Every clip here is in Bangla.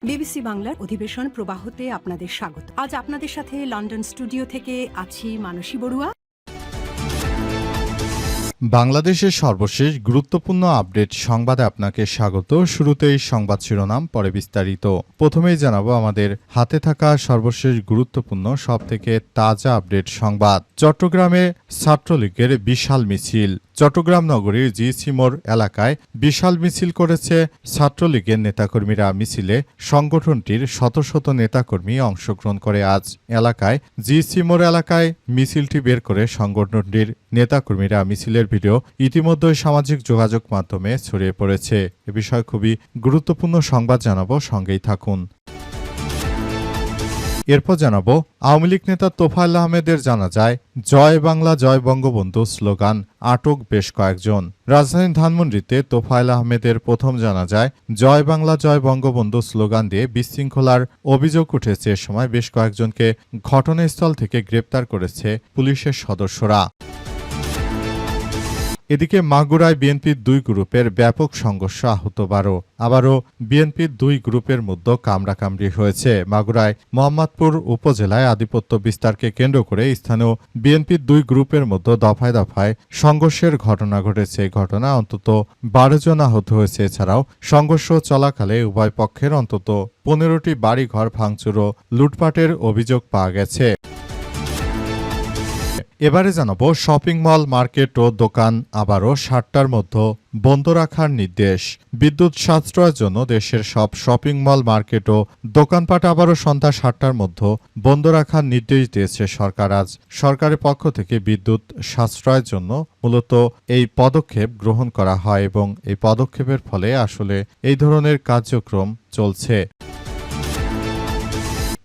বিবিসি বাংলার অধিবেশন প্রবাহতে আপনাদের স্বাগত। আজ আপনাদের সাথে লন্ডন স্টুডিও থেকে আছি মানসী বড়ুয়া। বাংলাদেশের সর্বশেষ গুরুত্বপূর্ণ আপডেট সংবাদে আপনাকে স্বাগত। শুরুতেই সংবাদ শিরোনাম, পরে বিস্তারিত। প্রথমেই জানাবো আমাদের হাতে থাকা সর্বশেষ গুরুত্বপূর্ণ সবথেকে তাজা আপডেট সংবাদ। চট্টগ্রামে ছাত্রলীগের বিশাল মিছিল। চট্টগ্রাম নগরীর জিসি মোড় এলাকায় বিশাল মিছিল করেছে ছাত্রলীগের নেতাকর্মীরা। মিছিলে সংগঠনটির শত শত নেতাকর্মী অংশগ্রহণ করে। আজ এলাকায় জিসি মোড় এলাকায় মিছিলটি বের করে সংগঠনটির নেতাকর্মীরা। মিছিলের ভিডিও ইতিমধ্যে সামাজিক যোগাযোগ মাধ্যমে ছড়িয়ে পড়েছে। এ বিষয়ে খুবই গুরুত্বপূর্ণ সংবাদ জানাবো, সঙ্গেই থাকুন। এরপর জানাবো আওয়ামী লীগ নেতা তোফায়েল আহমেদের জানাজায় জয় বাংলা জয় বঙ্গবন্ধু স্লোগান, আটক বেশ কয়েকজন। রাজধানীর ধানমন্ডিতে তোফায়েল আহমেদের প্রথম জানাজায় জয় বাংলা জয় বঙ্গবন্ধু স্লোগান দিয়ে বিশৃঙ্খলার অভিযোগ উঠেছে। এ সময় বেশ কয়েকজনকে ঘটনাস্থল থেকে গ্রেপ্তার করেছে পুলিশের সদস্যরা। এদিকে মাগুরায় বিএনপির দুই গ্রুপের ব্যাপক সংঘর্ষ, আহত 12। আবারও বিএনপির দুই গ্রুপের মধ্যে কামড়াকামড়ি হয়েছে। মাগুরায় মোহাম্মদপুর উপজেলায় আধিপত্য বিস্তারকে কেন্দ্র করে স্থানীয় বিএনপির দুই গ্রুপের মধ্যে দফায় দফায় সংঘর্ষের ঘটনা ঘটেছে। এই ঘটনা অন্তত 12 জন আহত হয়েছে। এছাড়াও সংঘর্ষ চলাকালে উভয় পক্ষের অন্তত 15টি বাড়িঘর ভাঙচুর ও লুটপাটের অভিযোগ পাওয়া গেছে। এবারে জানাবো শপিং মল, মার্কেট ও দোকান আবারও 7টার মধ্যে বন্ধ রাখার নির্দেশ। বিদ্যুৎ সাশ্রয়ের জন্য দেশের সব শপিং মল, মার্কেট ও দোকানপাট আবারও সন্ধ্যা 7টার মধ্যে বন্ধ রাখার নির্দেশ দিয়েছে সরকার। আজ সরকারের পক্ষ থেকে বিদ্যুৎ সাশ্রয়ের জন্য মূলত এই পদক্ষেপ গ্রহণ করা হয় এবং এই পদক্ষেপের ফলে আসলে এই ধরনের কার্যক্রম চলছে।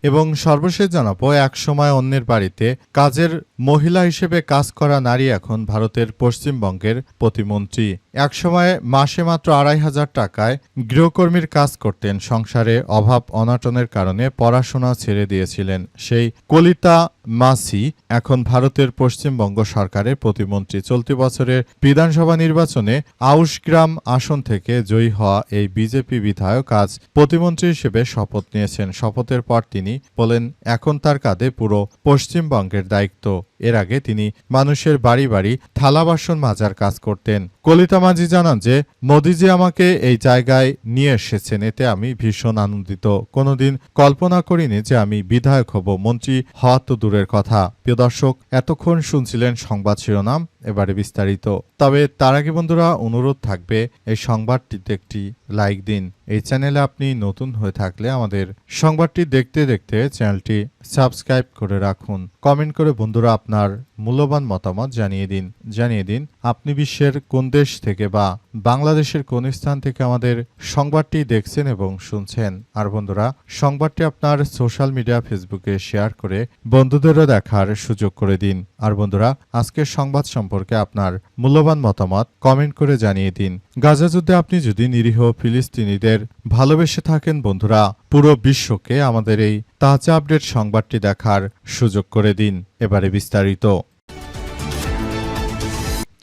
এবং সর্বশেষ জানাবো একসময় অন্যের বাড়িতে কাজের মহিলা হিসেবে কাজ করা নারী এখন ভারতের পশ্চিমবঙ্গের প্রতিমন্ত্রী। একসময় মাসে মাত্র 2,500 টাকায় গৃহকর্মীর কাজ করতেন। সংসারে অভাব অনাটনের কারণে পড়াশোনা ছেড়ে দিয়েছিলেন সেই কলিতা মাসি এখন ভারতের পশ্চিমবঙ্গ সরকারের প্রতিমন্ত্রী। চলতি বছরের বিধানসভা নির্বাচনে আউশগ্রাম আসন থেকে জয়ী হওয়া এই বিজেপি বিধায়ক আজ প্রতিমন্ত্রী হিসেবে শপথ নিয়েছেন। শপথের পর তিনি বলেন এখন তার কাঁধে পুরো পশ্চিমবঙ্গের দায়িত্ব। এর আগে তিনি মানুষের বাড়ি বাড়ি থালা বাসন মাজার কাজ করতেন। কলিতা মাঝি জানান যে মোদিজি আমাকে এই জায়গায় নিয়ে এসেছেন, এতে আমি ভীষণ আনন্দিত। কোনোদিন কল্পনা করিনি যে আমি বিধায়ক হব, মন্ত্রী হওয়া তো দূরের কথা। প্রিয় দর্শক, এতক্ষণ শুনছিলেন সংবাদ শিরোনাম, এবারে বিস্তারিত। তবে তার আগে বন্ধুরা অনুরোধ থাকবে এই সংবাদটিতে একটি লাইক দিন। এই চ্যানেলে আপনি নতুন হয়ে থাকলে আমাদের সংবাদটি দেখতে দেখতে চ্যানেলটি সাবস্ক্রাইব করে রাখুন। কমেন্ট করে বন্ধুরা আপনার মূল্যবান মতামত জানিয়ে দিন আপনি বিশ্বের কোন দেশ থেকে বা বাংলাদেশের কোন স্থান থেকে আমাদের সংবাদটি দেখছেন এবং শুনছেন। আর বন্ধুরা সংবাদটি আপনার সোশ্যাল মিডিয়া ফেসবুকে শেয়ার করে বন্ধুদেরও দেখার সুযোগ করে দিন। আর বন্ধুরা আজকের সংবাদ সম্পর্কে আপনার মূল্যবান মতামত কমেন্ট করে জানিয়ে দিন। গাজা যুদ্ধে আপনি যদি নিরীহ ফিলিস্তিনিদের ভালোবেসে থাকেন বন্ধুরা, পুরো বিশ্বকে আমাদের এই তাজা আপডেট সংবাদটি দেখার সুযোগ করে দিন। এবারে বিস্তারিত।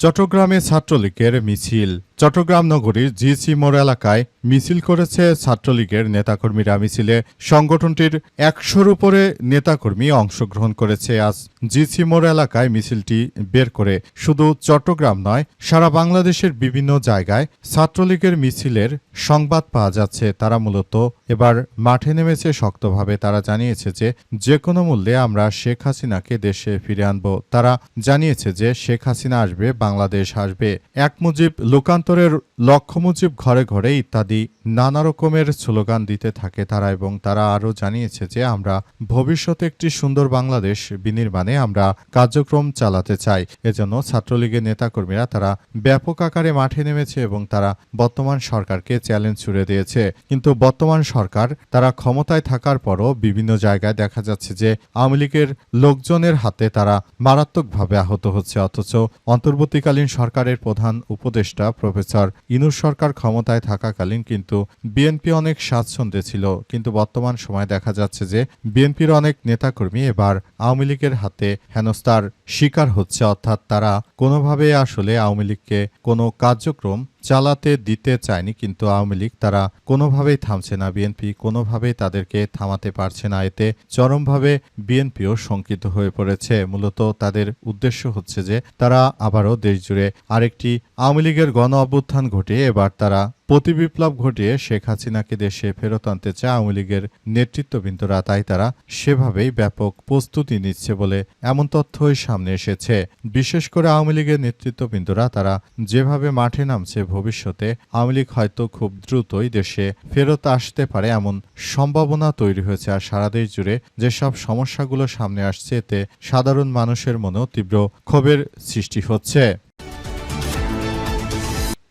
চট্টগ্রামে ছাত্রলীগের মিছিল। চট্টগ্রাম নগরীর জিসি মোড় এলাকায় মিছিল করেছে ছাত্রলীগের নেতাকর্মীরা। মিছিলে সংগঠনটির 100-র উপরে নেতাকর্মী অংশগ্রহণ করেছে। আজ জিসি মোড় এলাকায় মিছিলটি বের করে শুধু চট্টগ্রাম নয়, সারা বাংলাদেশের বিভিন্ন জায়গায় ছাত্রলীগের মিছিলের সংবাদ পাওয়া যাচ্ছে। তারা মূলত এবার মাঠে নেমেছে শক্তভাবে। তারা জানিয়েছে যে কোনো মূল্যে আমরা শেখ হাসিনাকে দেশে ফিরে আনব। তারা জানিয়েছে যে শেখ হাসিনা আসবে, বাংলাদেশ আসবে। এক মুজিব, লোকান্তরের লক্ষ্য মুজিব, ঘরে ঘরে ইত্যাদি নানা রকমের স্লোগান দিতে থাকে তারা। এবং তারা আরও জানিয়েছে যে আমরা ভবিষ্যতে একটি সুন্দর বাংলাদেশ বিনির্মাণে আমরা কার্যক্রম চালাতে চাই। এজন্য ছাত্রলীগের নেতাকর্মীরা তারা ব্যাপক আকারে মাঠে নেমেছে এবং তারা বর্তমান সরকারকে চ্যালেঞ্জ ছুড়ে দিয়েছে। কিন্তু বর্তমান সরকার তারা ক্ষমতায় থাকার পরও বিভিন্ন জায়গায় দেখা যাচ্ছে যে আওয়ামী লীগের লোকজনের হাতে তারা মারাত্মকভাবে আহত হচ্ছে। অথচ অন্তর্বর্তীকালীন সরকারের প্রধান উপদেষ্টা প্রফেসর ইনুস সরকার ক্ষমতায় থাকাকালীন কিন্তু বিএনপি অনেক স্বাচ্ছন্দ্যে ছিল। কিন্তু বর্তমান সময় দেখা যাচ্ছে যে বিএনপির অনেক নেতাকর্মী এবার আওয়ামী লীগের হাতে হেনস্থার শিকার হচ্ছে। অর্থাৎ তারা কোনোভাবে আসলে আওয়ামী লীগকে কোনো কার্যক্রম চালাতে দিতে চায়নি, কিন্তু আওয়ামী লীগ তারা কোনোভাবেই থামছে না। বিএনপি কোনোভাবেই তাদেরকে থামাতে পারছে না। এতে চরমভাবে বিএনপিও শঙ্কিত হয়ে পড়েছে। মূলত তাদের উদ্দেশ্য হচ্ছে যে তারা আবারও দেশজুড়ে আরেকটি আওয়ামী লীগের গণ অভ্যুত্থান ঘটিয়ে এবার তারা প্রতিবিপ্লব ঘটিয়ে শেখ হাসিনাকে দেশে ফেরত আনতে চায় আওয়ামী লীগের নেতৃত্ববৃন্দরা। তাই তারা সেভাবেই ব্যাপক প্রস্তুতি নিচ্ছে বলে এমন তথ্যই সামনে এসেছে। বিশেষ করে আওয়ামী লীগের নেতৃত্ববৃন্দরা তারা যেভাবে মাঠে নামছে, ভবিষ্যতে আওয়ামী লীগ হয়তো খুব দ্রুতই দেশে ফেরত আসতে পারে এমন সম্ভাবনা তৈরি হয়েছে। আর সারা দেশ জুড়ে যেসব সমস্যাগুলো সামনে আসছে, এতে সাধারণ মানুষের মনেও তীব্র ক্ষোভের সৃষ্টি হচ্ছে।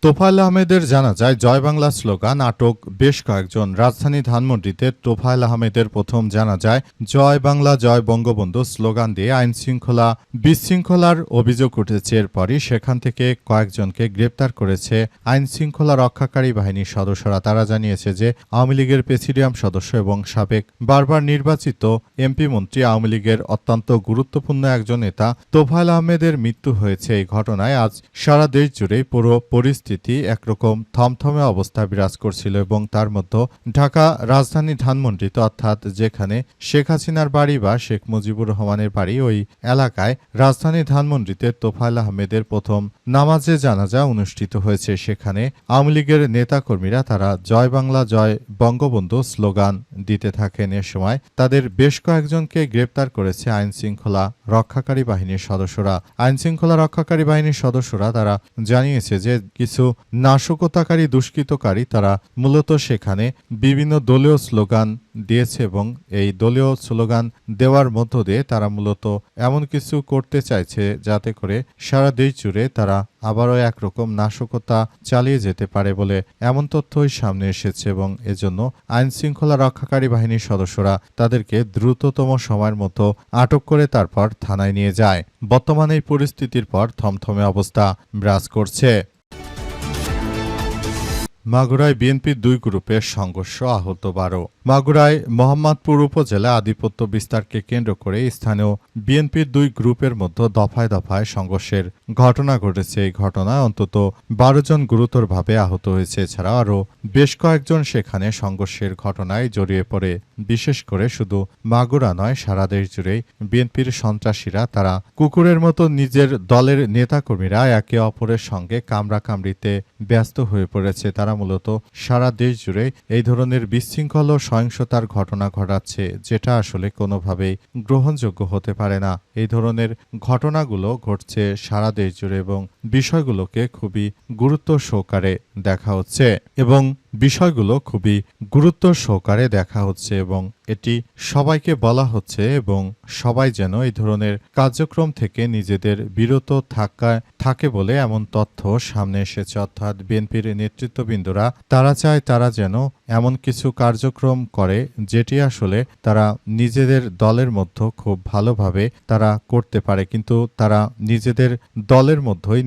তোফায়েল আহমেদের জানা যায় জয় বাংলা স্লোগান আটক বেশ কয়েকজন। রাজধানী ধানমন্ডিতে তোফায়েল আহমেদের প্রথম জানা যায় জয় বাংলা জয় বঙ্গবন্ধু স্লোগান দিয়ে আইনশৃঙ্খলা বিশৃঙ্খলার অভিযোগ উঠেছে। এরপরই সেখান থেকে কয়েকজনকে গ্রেপ্তার করেছে আইনশৃঙ্খলা রক্ষাকারী বাহিনীর সদস্যরা। তারা জানিয়েছে যে আওয়ামী লীগের প্রেসিডিয়াম সদস্য এবং সাবেক বারবার নির্বাচিত এমপি মন্ত্রী আওয়ামী লীগের অত্যন্ত গুরুত্বপূর্ণ একজন নেতা তোফায়েল আহমেদের মৃত্যু হয়েছে। এই ঘটনায় আজ সারা দেশ জুড়েই পুরো পরিস্থিতি একরকম থমথমে অবস্থা বিরাজ করছিল এবং তার মধ্যে ঢাকা রাজধানী ধানমন্ডিতে, অর্থাৎ যেখানে শেখ হাসিনার বাড়ি বা শেখ মুজিবুর রহমানের বাড়ি, ওই এলাকায় রাজধানী ধানমন্ডিতে তোফায়েল আহমেদের প্রথম নামাজে জানাজা অনুষ্ঠিত হয়েছে। সেখানে আওয়ামী লীগের নেতাকর্মীরা তারা জয় বাংলা জয় বঙ্গবন্ধু স্লোগান দিতে থাকেন। এ সময় তাদের বেশ কয়েকজনকে গ্রেপ্তার করেছে আইনশৃঙ্খলা রক্ষাকারী বাহিনীর সদস্যরা। আইনশৃঙ্খলা রক্ষাকারী বাহিনীর সদস্যরা তারা জানিয়েছে যে কিছু নাশকতাকারী দুষ্কৃতকারী তারা মূলত সেখানে বিভিন্ন দলীয় স্লোগান দিয়েছে এবং এই দলীয় স্লোগান দেওয়ার মধ্য দিয়ে তারা মূলত এমন কিছু করতে চাইছে যাতে করে সারা দেশ জুড়ে তারা আবারও একরকম নাশকতা চালিয়ে যেতে পারে বলে এমন তথ্যই সামনে এসেছে এবং এজন্য আইনশৃঙ্খলা রক্ষাকারী বাহিনীর সদস্যরা তাদেরকে দ্রুততম সময়ের মতো আটক করে তারপর থানায় নিয়ে যায়। বর্তমানে এই পরিস্থিতির পর থমথমে অবস্থা বিরাজ করছে। মাগুরায় বিএনপির দুই গ্রুপের সংঘর্ষ, আহত 12। মাগুরায় মোহাম্মদপুর উপজেলা আধিপত্য বিস্তারকে কেন্দ্র করে স্থানীয় বিএনপির দুই গ্রুপের মধ্যে দফায় দফায় সংঘর্ষের ঘটনা ঘটেছে। এই ঘটনায় অন্তত 12 জন গুরুতরভাবে আহত হয়েছে। এছাড়াও আরও বেশ কয়েকজন সেখানে সংঘর্ষের ঘটনায় জড়িয়ে পড়ে। বিশেষ করে শুধু মাগুরা নয়, সারা দেশ জুড়েই বিএনপির সন্ত্রাসীরা তারা কুকুরের মতো নিজের দলের নেতাকর্মীরা একে অপরের সঙ্গে কামড়াকামড়িতে ব্যস্ত হয়ে পড়েছে। তারা মূলত সারা দেশ জুড়ে এই ধরনের বিশৃঙ্খল ও সহিংসতার ঘটনা ঘটাচ্ছে, যেটা আসলে কোনোভাবেই গ্রহণযোগ্য হতে পারে না। এই ধরনের ঘটনাগুলো ঘটছে সারা দেশ জুড়ে এবং বিষয়গুলোকে খুবই গুরুত্ব সহকারে দেখা হচ্ছে এবং এটি সবাইকে বলা হচ্ছে এবং সবাই যেন এই ধরনের কার্যক্রম থেকে নিজেদের বিরত থাকে বলে এমন তথ্য সামনে এসেছে। অর্থাৎ বিএনপির নেতৃত্ববৃন্দরা তারা চায় তারা যেন এমন কিছু কার্যক্রম করে যেটি আসলে তারা নিজেদের দলের মধ্যে খুব ভালোভাবে তারা করতে পারে, কিন্তু তারা নিজেদের দলের মধ্যেই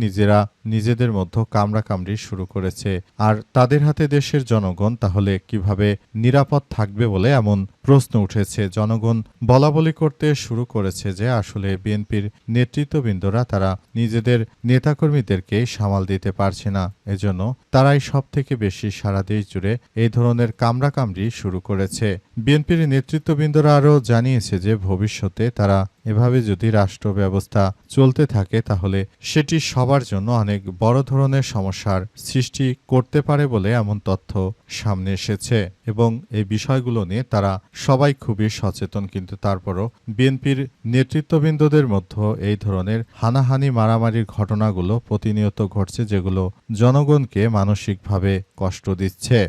নিজেদের মধ্যে কামড়াকামড়ি শুরু করেছে। আর তাদের হাতে দেশের জনগণ তাহলে কিভাবে নিরাপদ থাকবে বলে এমন প্রশ্ন উঠেছে। জনগণ বলাবলি করতে শুরু করেছে যে আসলে বিএনপির নেতৃত্ববৃন্দরা তারা নিজেদের নেতাকর্মীদেরকে সামাল দিতে পারছে না, এজন্য তারাই সব থেকে বেশি সারা দেশ জুড়ে এই ধরনের কামড়াকামড়ি শুরু করেছে। বিএনপির নেতৃত্ববৃন্দরা আরও জানিয়েছে যে ভবিষ্যতে তারা এভাবে যদি রাষ্ট্র ব্যবস্থা চলতে থাকে তাহলে সেটি সবার জন্য অনেক বড় ধরনের সমস্যার সৃষ্টি করতে পারে বলে এমন তথ্য সামনে এসেছে এবং এই বিষয়গুলো নিয়ে তারা সবাই খুবই সচেতন। কিন্তু তারপরও বিএনপির নেতৃত্ববৃন্দদের মধ্যে এই ধরনের হানাহানি মারামারির ঘটনাগুলো প্রতিনিয়ত ঘটছে, যেগুলো জনগণকে মানসিকভাবে কষ্ট দিচ্ছে।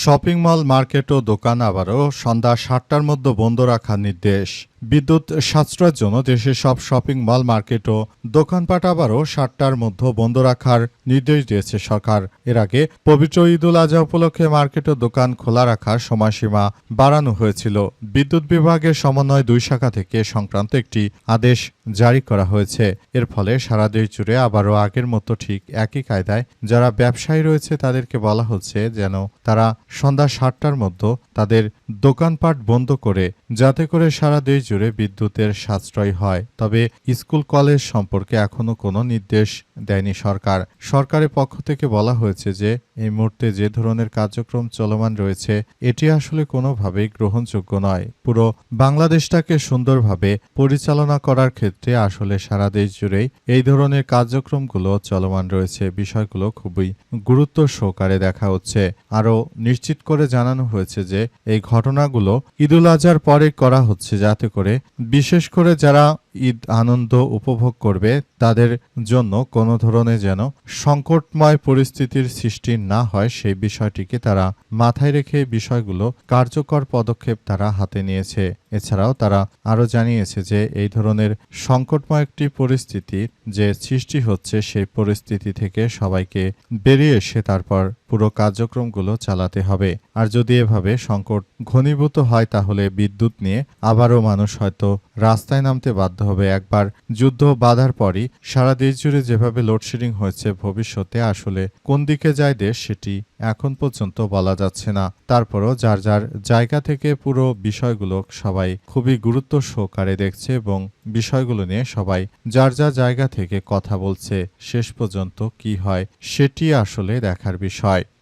শপিং মল, মার্কেট ও দোকান আবারও সন্ধ্যা 7টার মধ্যে বন্ধ রাখার নির্দেশ। বিদ্যুৎ সাশ্রয়ের জন্য দেশের সব শপিং মল, মার্কেট ও দোকানপাট আবারও 7টার মধ্যে বন্ধ রাখার নির্দেশ দিয়েছে সরকার। এর আগে পবিত্র ঈদ উল আজহা উপলক্ষে মার্কেট ও দোকান খোলা রাখার সময়সীমা বাড়ানো হয়েছিল। বিদ্যুৎ বিভাগের সমন্বয় 2 শাখা থেকে সংক্রান্ত একটি আদেশ জারি করা হয়েছে। এর ফলে সারা দেশ জুড়ে আবারও আগের মতো ঠিক একই কায়দায় যারা ব্যবসায়ী রয়েছে তাদেরকে বলা হচ্ছে যেন তারা সন্ধ্যা 7টার মধ্যে তাদের দোকানপাট বন্ধ করে, যাতে করে সারা দেশ জুড়ে বিদ্যুতের সাশ্রয় হয়। তবে স্কুল কলেজ সম্পর্কে এখনো কোনো নির্দেশ দেয়নি সরকার। সরকারের পক্ষ থেকে বলা হয়েছে যে এই মুহূর্তে যে ধরনের কার্যক্রম চলমান রয়েছে এটি আসলে কোনোভাবেই গ্রহণযোগ্য নয়। পুরো বাংলাদেশটাকে সুন্দরভাবে পরিচালনা করার ক্ষেত্রে আসলে সারা দেশ জুড়েই এই ধরনের কার্যক্রমগুলো চলমান রয়েছে। বিষয়গুলো খুবই গুরুত্ব সহকারে দেখা হচ্ছে। আরও নিশ্চিত করে জানানো হয়েছে যে এই ঘটনাগুলো ঈদুল আজহার পরে করা হচ্ছে, যাতে করে বিশেষ করে যারা ঈদ আনন্দ উপভোগ করবে তাদের জন্য কোনো ধরনের যেন সংকটময় পরিস্থিতির সৃষ্টি না হয় সেই বিষয়টিকে তারা মাথায় রেখে বিষয়গুলো কার্যকর পদক্ষেপ তারা হাতে নিয়েছে। এছাড়াও তারা আরও জানিয়েছে যে এই ধরনের সংকটময় একটি পরিস্থিতির যে সৃষ্টি হচ্ছে সেই পরিস্থিতি থেকে সবাইকে বেরিয়ে এসে তারপর পুরো কার্যক্রমগুলো চালাতে হবে। আর যদি এভাবে সংকট ঘনীভূত হয় তাহলে বিদ্যুৎ নিয়ে আবারও মানুষ হয়তো রাস্তায় নামতে বাধ্য হবে। একবার যুদ্ধ বাধার পরই সারা দেশ জুড়ে যেভাবে লোডশেডিং হয়েছে, ভবিষ্যতে আসলে কোন দিকে যায় দেশ সেটি এখন পর্যন্ত বলা যাচ্ছে না। তারপরও যার যার জায়গা থেকে পুরো বিষয়গুলো সবাই খুবই গুরুত্ব সহকারে দেখছে এবং বিষয়গুলো নিয়ে সবাই যার যার জায়গা থেকে কথা বলছে। শেষ পর্যন্ত কি হয় সেটি আসলে দেখার বিষয়।